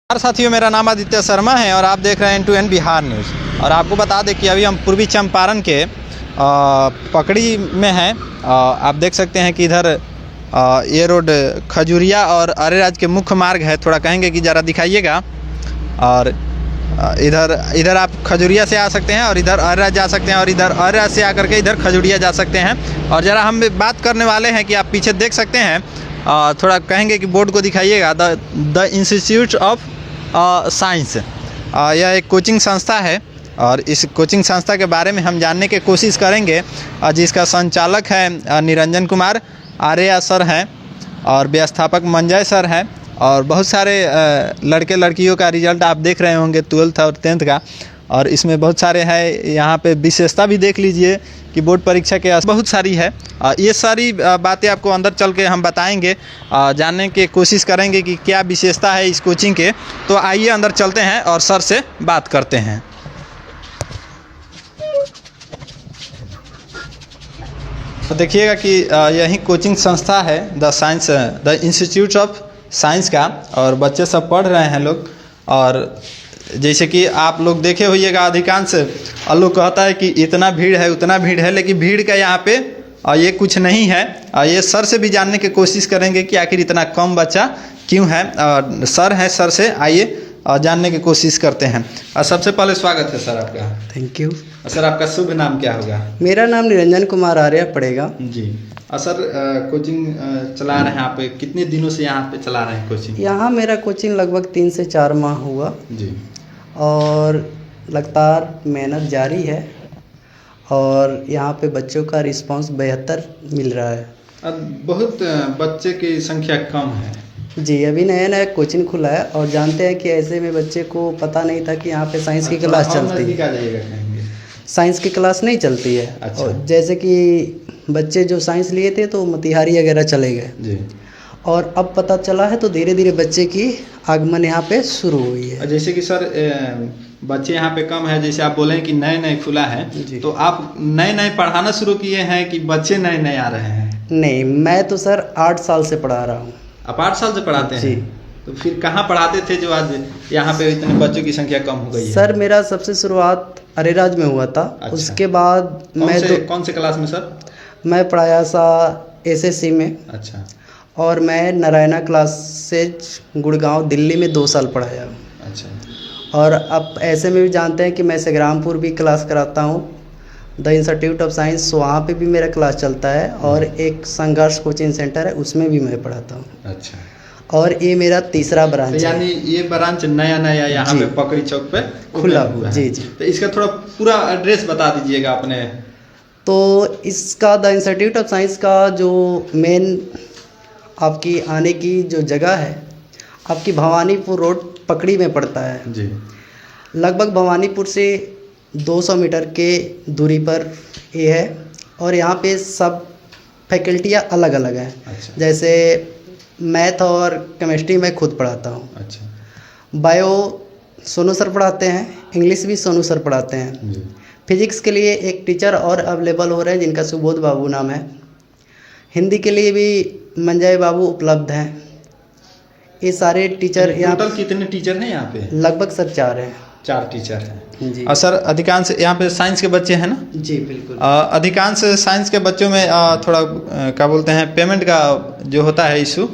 नमस्कार साथियों, मेरा नाम आदित्य शर्मा है और आप देख रहे हैं N2N बिहार न्यूज़। और आपको बता दें कि अभी हम पूर्वी चंपारण के पकड़ी में हैं। आप देख सकते हैं कि इधर ये रोड खजुरिया और अरेराज के मुख्य मार्ग है। थोड़ा कहेंगे कि ज़रा दिखाइएगा। और इधर आप खजुरिया से आ सकते हैं और इधर अरेराज जा सकते हैं और इधर अरेराज से आकर के इधर खजुरिया जा सकते हैं। और ज़रा हम बात करने वाले हैं कि आप पीछे देख सकते हैं, थोड़ा कहेंगे कि बोर्ड को दिखाइएगा। द इंस्टीट्यूट ऑफ साइंस, यह एक कोचिंग संस्था है और इस कोचिंग संस्था के बारे में हम जानने की कोशिश करेंगे। जिसका संचालक है निरंजन कुमार आर्या सर हैं और व्यवस्थापक मंजय सर हैं। और बहुत सारे लड़के लड़कियों का रिजल्ट आप देख रहे होंगे 12th और 10th का, और इसमें बहुत सारे हैं। यहाँ पे विशेषता भी देख लीजिए कि बोर्ड परीक्षा के बहुत सारी है। ये सारी बातें आपको अंदर चल के हम बताएंगे, जानने की कोशिश करेंगे कि क्या विशेषता है इस कोचिंग के। तो आइए अंदर चलते हैं और सर से बात करते हैं। तो देखिएगा कि यही कोचिंग संस्था है द इंस्टीट्यूट ऑफ साइंस का, और बच्चे सब पढ़ रहे हैं लोग। और जैसे कि आप लोग देखे होइएगा, अधिकांश लोग कहता है कि इतना भीड़ है उतना भीड़ है, लेकिन भीड़ का यहाँ पे ये कुछ नहीं है। ये सर से भी जानने की कोशिश करेंगे कि आखिर इतना कम बच्चा क्यों है। सर हैं, सर से आइए जानने की कोशिश करते हैं। सबसे पहले स्वागत है सर आपका। थैंक यू सर, आपका शुभ नाम क्या होगा? मेरा नाम निरंजन कुमार आर्या पड़ेगा जी। सर, कोचिंग चला रहे हैं आप, कितने दिनों से यहाँ पे चला रहे हैं कोचिंग? यहाँ मेरा कोचिंग लगभग 3 से 4 माह हुआ जी। और लगातार मेहनत जारी है और यहाँ पे बच्चों का रिस्पांस बेहतर मिल रहा है। अब बहुत बच्चे की संख्या कम है जी। अभी नया नया कोचिंग खुला है और जानते हैं कि ऐसे में बच्चे को पता नहीं था कि यहाँ पे साइंस की क्लास चलती है। साइंस की क्लास नहीं चलती है। अच्छा। और जैसे कि बच्चे जो साइंस लिए थे तो मोतिहारी वगैरह चले गए जी। और अब पता चला है तो धीरे धीरे बच्चे की आगमन यहाँ पे शुरू हुई है। जैसे कि सर बच्चे यहाँ पे कम है, जैसे आप बोले कि नए नए खुला है, तो आप नए नए पढ़ाना शुरू किए हैं कि बच्चे नए नए आ रहे हैं? नहीं, मैं तो सर 8 साल से पढ़ा रहा हूँ। आप 8 साल से पढ़ाते हैं? जी। तो फिर कहाँ पढ़ाते थे जो आज यहाँ पे इतने बच्चों की संख्या कम हो गई है? सर मेरा सबसे शुरुआत अरेराज में हुआ था। अच्छा। उसके बाद कौन से क्लास में सर? मैं पढ़ाया था SSC में। अच्छा। और मैं नारायणा क्लास से गुड़गांव दिल्ली में 2 साल पढ़ाया। अच्छा। और अब ऐसे में भी जानते हैं कि मैं संग्रामपुर भी क्लास कराता हूँ, द इंस्टीट्यूट ऑफ साइंस, वहाँ पे भी मेरा क्लास चलता है। और एक संघर्ष कोचिंग सेंटर है, उसमें भी मैं पढ़ाता हूँ। अच्छा। और ये मेरा तीसरा ब्रांच है। यानी ये ब्रांच नया नया यहाँ पे पकड़ी चौक पे खुला हुआ है। जी जी। तो इसका थोड़ा पूरा एड्रेस बता दीजिएगा अपने। तो इसका द इंस्टीट्यूट ऑफ साइंस का जो मेन आपकी आने की जो जगह है, आपकी भवानीपुर रोड पकड़ी में पड़ता है जी। लगभग भवानीपुर से 200 मीटर के दूरी पर ये है। और यहाँ पे सब फैकल्टियाँ अलग अलग हैं। अच्छा। जैसे मैथ और केमिस्ट्री मैं खुद पढ़ाता हूँ। अच्छा। बायो सोनू सर पढ़ाते हैं, इंग्लिश भी सोनू सर पढ़ाते हैं। जी। फिजिक्स के लिए एक टीचर और अवेलेबल हो रहे हैं जिनका सुबोध बाबू नाम है। हिंदी के लिए भी मंजय बाबू उपलब्ध हैं। ये सारे टीचर यहाँ। टोटल कितने टीचर हैं यहाँ पे? लगभग सर 4 हैं। 4 टीचर हैं जी। और सर अधिकांश यहाँ पे साइंस के बच्चे हैं ना? जी बिल्कुल। अधिकांश साइंस के बच्चों में थोड़ा क्या बोलते हैं, पेमेंट का जो होता है इशू,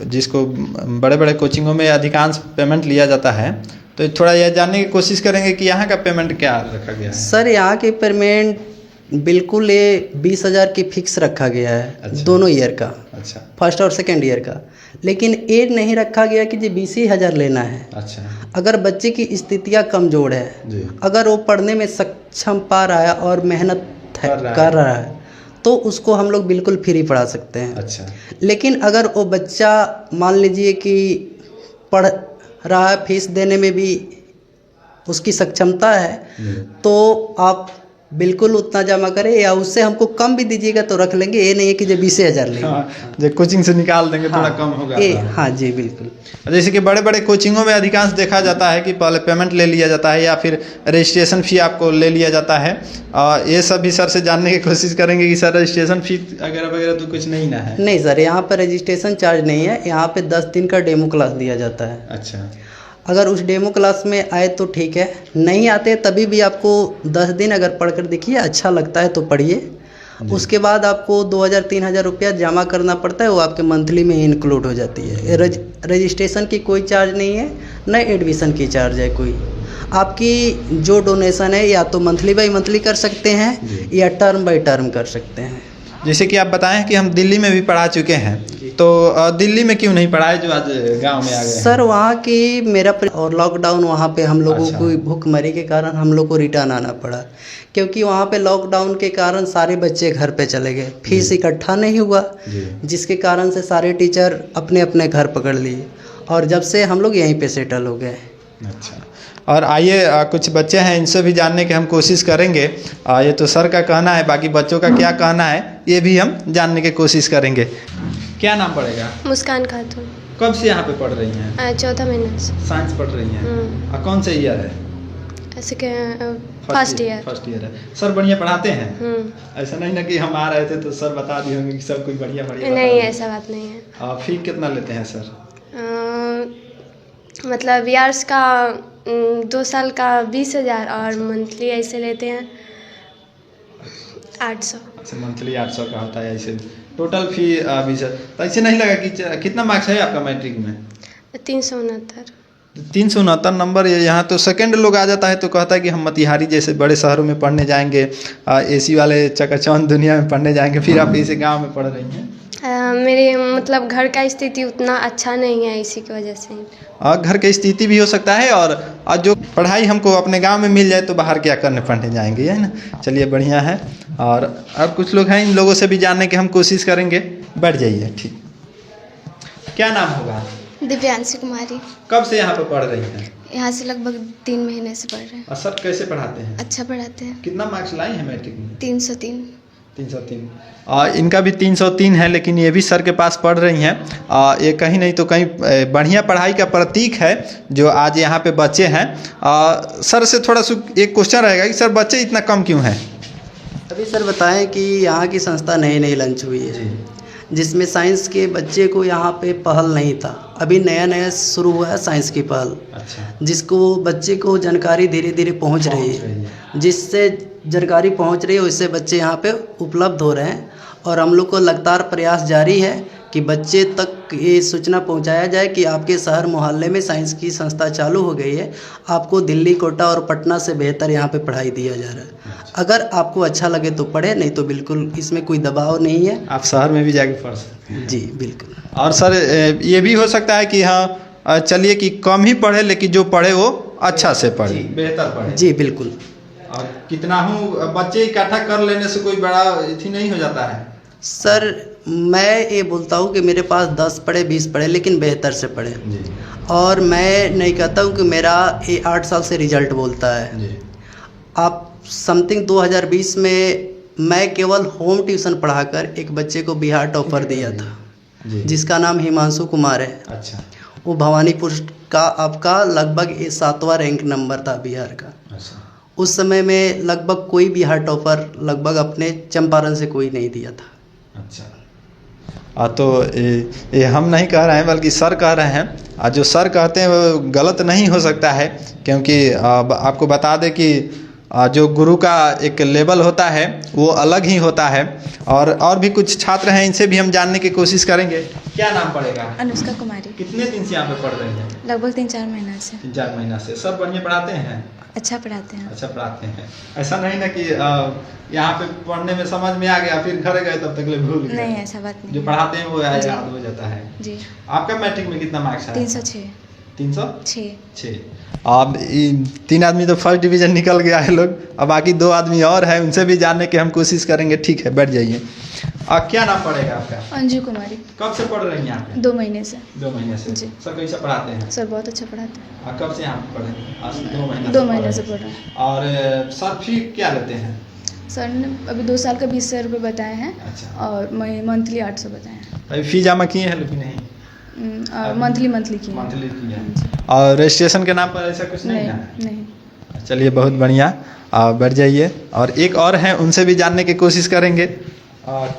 जिसको बड़े बड़े कोचिंगों में अधिकांश पेमेंट लिया जाता है। तो थोड़ा यह जानने की कोशिश करेंगे कि यहाँ का पेमेंट क्या रखा गया है? सर यहाँ की पेमेंट बिल्कुल ये 20,000 की फिक्स रखा गया है। अच्छा। दोनों ईयर का। अच्छा। फर्स्ट और सेकेंड ईयर का। लेकिन ये नहीं रखा गया कि जी 20,000 लेना है। अच्छा। अगर बच्चे की स्थितियाँ कमज़ोर है जी। अगर वो पढ़ने में सक्षम पा रहा है और मेहनत कर रहा है तो उसको हम लोग बिल्कुल फ्री पढ़ा सकते हैं। अच्छा। लेकिन अगर वो बच्चा मान लीजिए कि पढ़ रहा है, फीस देने में भी उसकी सक्षमता है, तो आप बिल्कुल उतना जमा करें, या उससे हमको कम भी दीजिएगा तो रख लेंगे, ये नहीं है कि जो 20,000 लेंगे। हाँ, जो कोचिंग से निकाल देंगे थोड़ा हाँ, कम होगा। हाँ जी बिल्कुल। जैसे कि बड़े बड़े कोचिंगों में अधिकांश देखा जाता है कि पहले पेमेंट ले लिया जाता है या फिर रजिस्ट्रेशन फ़ी आपको ले लिया जाता है। ये सब भी सर से जानने की कोशिश करेंगे कि सर रजिस्ट्रेशन फ़ी वगैरह वगैरह तो कुछ नहीं ना है? नहीं सर, यहाँ पर रजिस्ट्रेशन चार्ज नहीं है, यहाँ पे 10 दिन का डेमो क्लास दिया जाता है। अच्छा, अगर उस डेमो क्लास में आए तो ठीक है, नहीं आते तभी भी आपको 10 दिन अगर पढ़कर देखिए, अच्छा लगता है तो पढ़िए। उसके बाद आपको 2,000-3,000 रुपया जमा करना पड़ता है, वो आपके मंथली में इंक्लूड हो जाती है। रजिस्ट्रेशन की कोई चार्ज नहीं है, न एडमिशन की चार्ज है कोई। आपकी जो डोनेशन है या तो मंथली बाई मंथली कर सकते हैं या टर्म बाई टर्म कर सकते हैं। जैसे कि आप बताएं कि हम दिल्ली में भी पढ़ा चुके हैं, तो दिल्ली में क्यों नहीं पढ़ाए जो आज गांव में आ गए? सर वहाँ की मेरा और लॉकडाउन, वहाँ पे हम लोगों अच्छा। को भूखमरी के कारण हम लोग को रिटर्न आना पड़ा, क्योंकि वहाँ पे लॉकडाउन के कारण सारे बच्चे घर पे चले गए, फीस इकट्ठा नहीं हुआ, जिसके कारण से सारे टीचर अपने अपने घर पकड़ लिए, और जब से हम लोग यहीं पे सेटल हो गए। अच्छा, और आइए कुछ बच्चे हैं इनसे भी जानने की हम कोशिश करेंगे। ये तो सर का कहना है, बाकी बच्चों का क्या कहना है ये भी हम जानने की कोशिश करेंगे। क्या नाम पड़ेगा? मुस्कान खातून। कब से यहाँ पे पढ़ रही हैं? 14 महीने से। साइंस पढ़ रही हैं? और कौन से ईयर है? ऐसे के फर्स्ट ईयर। फर्स्ट ईयर है। सर बढ़िया पढ़ाते हैं? ऐसा नहीं ना कि हम आ रहे थे तो सर बता दिए होंगे कि सब कुछ बढ़िया बढ़िया? नहीं, ऐसा बात नहीं है। फी कितना लेते हैं सर? मतलब ईयर्स का 2 साल का 20,000 और मंथली ऐसे लेते हैं 800। अच्छा, मंथली 800 का होता है ऐसे, टोटल फी 20। तो ऐसे नहीं लगा कि कितना मार्क्स है आपका मैट्रिक में? 369। 369 नंबर। यहाँ तो सेकंड लोग आ जाता है तो कहता है कि हम मोतिहारी जैसे बड़े शहरों में पढ़ने जाएंगे, एसी वाले चकाचौंध दुनिया में पढ़ने जाएंगे, फिर आप इसे गांव में पढ़ रही हैं। मेरे मतलब घर का स्थिति उतना अच्छा नहीं है, इसी की वजह से। घर की स्थिति भी हो सकता है, और जो पढ़ाई हमको अपने गांव में मिल जाए तो बाहर क्या करने पढ़ने जाएंगे, है ना? चलिए बढ़िया है। और कुछ लोग हैं, इन लोगों से भी जानने की हम कोशिश करेंगे। बैठ जाइए, ठीक। क्या नाम होगा? दिव्यांशी कुमारी। कब से यहाँ पे पढ़ रही हैं? यहाँ से लगभग 3 महीने से पढ़ रहे हैं। और सर कैसे पढ़ाते हैं? अच्छा पढ़ाते हैं। कितना मार्क्स लाई हैं मैट्रिक में? 303। 303। इनका भी 303 है, लेकिन ये भी सर के पास पढ़ रही हैं। ये कहीं नहीं तो कहीं बढ़िया पढ़ाई का प्रतीक है जो आज यहाँ पे बच्चे हैं। सर से थोड़ा एक क्वेश्चन रहेगा कि सर बच्चे इतना कम क्यों हैं? अभी सर बताएं कि यहाँ की संस्था नई लॉन्च हुई है, जिसमें साइंस के बच्चे को यहाँ पे पहल नहीं था। अभी नया शुरू हुआ है साइंस की पहल। अच्छा। जिसको बच्चे को जानकारी धीरे धीरे पहुँच रही है, जिससे जानकारी पहुँच रही है उससे बच्चे यहाँ पे उपलब्ध हो रहे हैं। और हम लोग को लगातार प्रयास जारी है कि बच्चे तक ये सूचना पहुँचाया जाए कि आपके शहर मोहल्ले में साइंस की संस्था चालू हो गई है, आपको दिल्ली, कोटा और पटना से बेहतर यहाँ पे पढ़ाई दिया जा रहा है। अगर आपको अच्छा लगे तो पढ़े, नहीं तो बिल्कुल इसमें कोई दबाव नहीं है, आप शहर में भी जाके पढ़ सकते हैं। जी बिल्कुल। और सर ये भी हो सकता है कि हाँ चलिए कि कम ही पढ़े, लेकिन जो पढ़े वो अच्छा से पढ़े, बेहतर पढ़े। जी बिल्कुल। और कितना हूँ बच्चे इकट्ठा कर लेने से कोई बड़ा इथी नहीं हो जाता है? सर मैं ये बोलता हूँ कि मेरे पास 10 पढ़े 20 पढ़े, लेकिन बेहतर से पढ़े। और मैं नहीं कहता हूँ कि मेरा ये 8 साल से रिजल्ट बोलता है। आप समथिंग 2020 में मैं केवल होम ट्यूशन पढ़ाकर एक बच्चे को बिहार टॉपर दिया था, जिसका नाम हिमांशु कुमार है। अच्छा। वो भवानीपुर का आपका लगभग 7वां रैंक नंबर था बिहार का। अच्छा। उस समय में लगभग कोई बिहार टॉपर लगभग अपने चंपारण से कोई नहीं दिया था। अच्छा। तो ये हम नहीं कह रहे हैं, बल्कि सर कह रहे हैं। जो सर कहते हैं वो गलत नहीं हो सकता है, क्योंकि आपको बता दें कि जो गुरु का एक लेवल होता है वो अलग ही होता है। और भी कुछ छात्र हैं, इनसे भी हम जानने की कोशिश करेंगे। क्या नाम पड़ेगा? अनुष्का कुमारी। कितने दिन से यहाँ पे पढ़ रही हैं? लगभग 3-4 महीना से। 3-4 महीना से। सब बढ़िया पढ़ाते हैं? अच्छा पढ़ाते हैं। अच्छा पढ़ाते हैं। ऐसा नहीं ना कि यहाँ पे पढ़ने में समझ में आ गया फिर घर गए तब तक ले भूल गए? नहीं, ऐसा बात नहीं। जो पढ़ाते हैं वो याद हो जाता है। जी। आपका मैट्रिक में कितना मार्क्स है? 306। 306। अब 3 आदमी तो फर्स्ट डिवीज़न निकल गया है लोग, अब बाकी 2 आदमी और है, उनसे भी जानने की हम कोशिश करेंगे। ठीक है, बैठ जाइए। क्या नाम पड़ेगा आपका? अंजू कुमारी। कब से पढ़ रही हैं यहाँ पे? 2 महीने से। 2 महीने से। जी। सर कैसे पढ़ाते हैं? सर बहुत अच्छा पढ़ाते हैं। कब से यहाँ पे पढ़े? आज 2 महीने। 2 महीने से पढ़ रहे हैं। और सर फी क्या लेते हैं? सर ने अभी 2 साल का 20,000 रुपये बताए हैं। अच्छा। और मंथली 800 बताए हैं। अभी फी जमा किए हैं लेकिन नहीं? और मंथली किए हैं। मंथली किए हैं। और रजिस्ट्रेशन के नाम पर ऐसा कुछ नहीं है? नहीं। चलिए बहुत बढ़िया, बैठ जाइए। और एक और हैं, उनसे भी जानने की कोशिश करेंगे।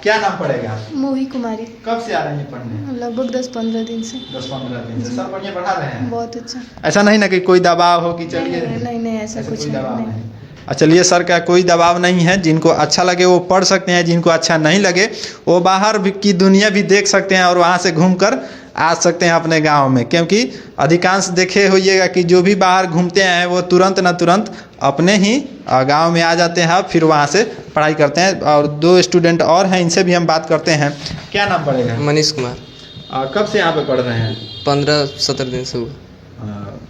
क्या नाम पड़ेगा? मोही कुमारी। कब से आ रही हैं पढ़ने? लगभग 10-15 दिन से। 10-15 दिन से। सब बढ़िया पढ़ा रहे हैं? बहुत अच्छा। ऐसा नहीं ना कि कोई दबाव हो कि चलिए? नहीं ऐसा कुछ कोई दबाव नहीं। नहीं। चलिए सर का कोई दबाव नहीं है, जिनको अच्छा लगे वो पढ़ सकते हैं, जिनको अच्छा नहीं लगे वो बाहर की दुनिया भी देख सकते हैं और वहाँ से घूमकर आ सकते हैं अपने गांव में। क्योंकि अधिकांश देखे होइएगा कि जो भी बाहर घूमते हैं वो तुरंत न तुरंत अपने ही गांव में आ जाते हैं, फिर वहाँ से पढ़ाई करते हैं। और 2 स्टूडेंट और हैं, इनसे भी हम बात करते हैं। क्या नाम पड़ेगा? मनीष कुमार। कब से यहाँ पे पढ़ रहे हैं? 15-17 दिन से हुआ।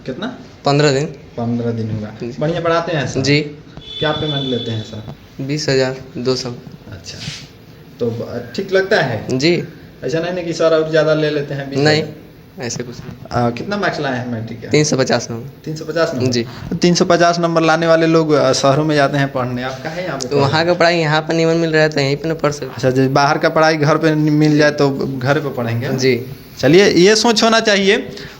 कितना? 15 दिन। 15 दिन हुआ। बढ़िया पढ़ाते हैं सर? जी। क्या पेमेंट लेते हैं सर? 20,200। अच्छा, तो ठीक लगता है? जी। ऐसा नहीं ना कि सर और ज़्यादा ले लेते हैं? नहीं, ऐसे कुछ नहीं। कितना मार्क्स लाए हैं मैट्रिक का? 350 नंबर। 350 नंबर? जी। 350 नंबर लाने वाले लोग शहरों में जाते हैं पढ़ने। आप कहाँ यहाँ पे? तो वहाँ का पढ़ाई यहाँ पर नहीं मिल रहा है तो यहीं पर ना पढ़ सकते। अच्छा, जो बाहर का पढ़ाई घर पे मिल जाए तो घर पे पढ़ेंगे? जी। चलिए, ये सोच होना चाहिए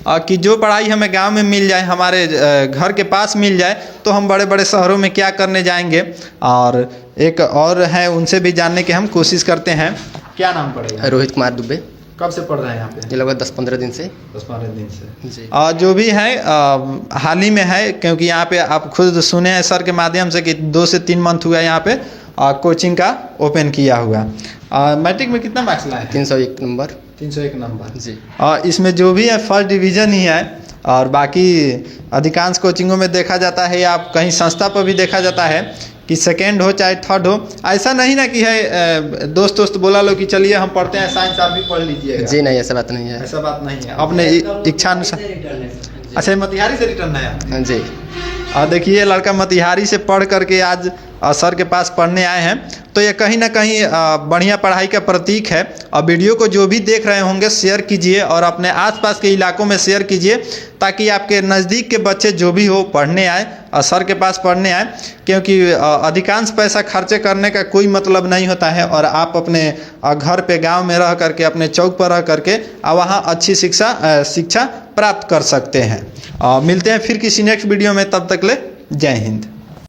कि जो पढ़ाई हमें गांव में मिल जाए, हमारे घर के पास मिल जाए, तो हम बड़े बड़े शहरों में क्या करने जाएंगे। और एक और है, उनसे भी जानने की हम कोशिश करते हैं। क्या नाम पड़ेगा? रोहित कुमार दुबे। कब से पढ़ रहे हैं यहाँ पे? ये लगभग 10-15 दिन से। 10-15 दिन से। जी। जो भी है हाल ही में है, क्योंकि यहाँ पे आप खुद सुने हैं सर के माध्यम से कि 2 से 3 मंथ हुआ यहाँ पे कोचिंग का ओपन किया हुआ। मैट्रिक में कितना मार्क्स लाए? 301 नंबर। 301 नंबर। जी। इसमें जो भी है फर्स्ट डिवीज़न ही है। और बाकी अधिकांश कोचिंगों में देखा जाता है, या कहीं संस्था पर भी देखा जाता है कि सेकेंड हो चाहे थर्ड हो। ऐसा नहीं ना कि है दोस्त बोला लो कि चलिए हम पढ़ते हैं साइंस, आप भी पढ़ लीजिएगा। जी नहीं, ऐसा बात नहीं है। ऐसा बात नहीं है, अपने इच्छा अनुसार। अच्छा, मोतिहारी से रिटर्न आया? जी। और देखिए, लड़का मोतिहारी से पढ़ करके आज सर के पास पढ़ने आए हैं, तो ये कहीं ना कहीं बढ़िया पढ़ाई का प्रतीक है। और वीडियो को जो भी देख रहे होंगे शेयर कीजिए और अपने आसपास के इलाकों में शेयर कीजिए, ताकि आपके नज़दीक के बच्चे जो भी हो पढ़ने आए और सर के पास पढ़ने आए। क्योंकि अधिकांश पैसा खर्चे करने का कोई मतलब नहीं होता है, और आप अपने घर पे गांव में रह करके, अपने चौक पर रह करके वहाँ अच्छी शिक्षा प्राप्त कर सकते हैं। मिलते हैं फिर किसी नेक्स्ट वीडियो में, तब तक ले जय हिंद।